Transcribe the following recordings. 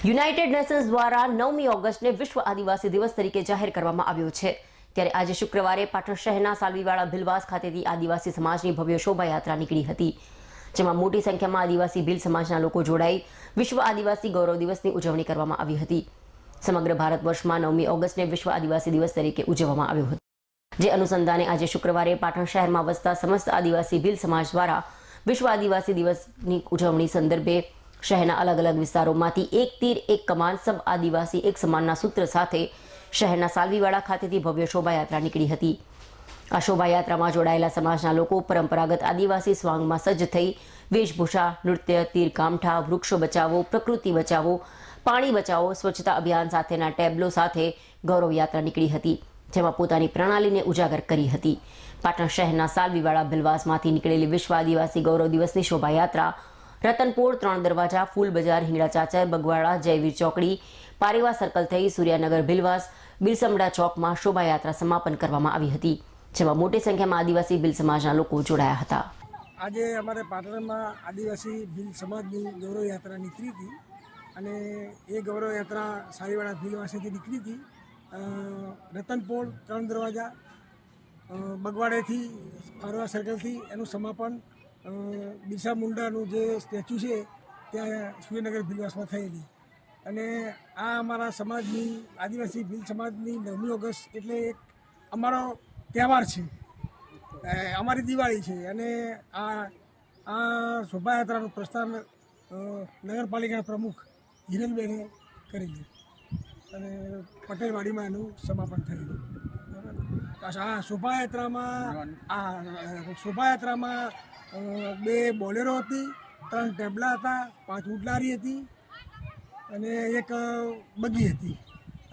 United Nations દ્વારા 9મી ઓગસ્ટને વિશ્વ આદિવાસી દિવસ તરીકે જાહેર કરવામાં આવ્યો છે। ત્યારે આજે શુક્રવારે પાટણ શહેરના સાલવીવાળા ભીલવાસ ખાતેથી આદિવાસી સમાજની ભવ્ય શોભાયાત્રા નીકળી હતી, જેમાં મોટી સંખ્યામાં આદિવાસી ભીલ સમાજના લોકો જોડાઈ વિશ્વ આદિવાસી ગૌરવ દિવસની ઉજવણી કરવામાં આવી હતી। સમગ્ર ભારત વર્ષમાં 9મી ઓગસ્ટને વિશ્વ આદિવાસી દિવસ તરીકે ઉજવવામાં આવ્યો હતો, જે અનુસંધાને આજે શુક્રવારે પાટણ શહેરમાં વસતા સમસ્ત આદિવાસી ભીલ સમાજ દ્વારા વિશ્વ આદિવાસી દિવસની ઉજવણી સંદર્ભે શહેરના અલગ અલગ વિસ્તારોમાંથી એક તીર એક કમાન સબ આદિવાસી એક સમાનના સૂત્ર સાથે શહેરના સાલવીવાડા ખાતેથી ભવ્ય શોભાયાત્રા નીકળી હતી। આ શોભાયાત્રામાં જોડાયેલા સમાજના લોકો પરંપરાગત આદિવાસી સ્વાંગમાં સજ્જ થઈ વેશભૂષા, નૃત્ય, તીર કામઠા, વૃક્ષો બચાવો, પ્રકૃતિ બચાવો, પાણી બચાવો, સ્વચ્છતા અભિયાન સાથેના ટેબ્લો સાથે ગૌરવયાત્રા નીકળી હતી, જેમાં પોતાની પ્રણાલીને ઉજાગર કરી હતી। પાટણ શહેરના સાલવીવાડા ભીલવાસમાંથી નીકળેલી વિશ્વ આદિવાસી ગૌરવ દિવસની શોભાયાત્રા રતનપોળ, 3 દરવાજા, ફૂલ બજાર, હિંગળા ચાચર, બગવાડા, જયવીર ચોકડી, પારેવા સર્કલ થઈ સૂર્યાનગર ભીલવાસ, બિરસમડા ચોકમાં શોભાયાત્રા સમાપન કરવામાં આવી હતી, જેમાં મોટી સંખ્યામાં આદિવાસી ભીલ સમાજના લોકો જોડાયા હતા। આજે અમારે પાટણમાં આદિવાસી ભીલ સમાજની ગૌરવ યાત્રા નીકળી હતી અને એ ગૌરવ યાત્રા સારીવાડા ભીલવાસેથી નીકળી હતી। રતનપોળ, 3 દરવાજા, બગવાડેથી પારેવા સર્કલથી એનું સમાપન બિરસા મુંડાનું જે સ્ટેચ્યુ છે ત્યાં સૂર્યનગર ભીલવાસમાં થયેલી। અને આ અમારા સમાજની આદિવાસી ભીલ સમાજની 9મી ઓગસ્ટ એટલે એક અમારો તહેવાર છે, અમારી દિવાળી છે। અને આ શોભાયાત્રાનું પ્રસ્થાન નગરપાલિકાના પ્રમુખ હિરલબેને કરેલું અને પટેલવાડીમાં એનું સમાપન થયેલું। આ શોભાયાત્રામાં 2 બોલેરો હતી, 3 ટેબલા હતા, 5 ઉડલારી હતી અને એક બગી હતી।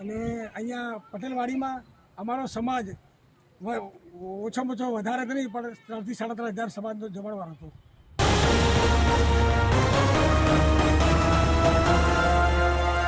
અને અહીંયા પટેલવાડીમાં અમારો સમાજ ઓછામાં ઓછો વધારે તો નહીં પણ 3,000 થી 3,500 સમાજનો જમણવાર હતો।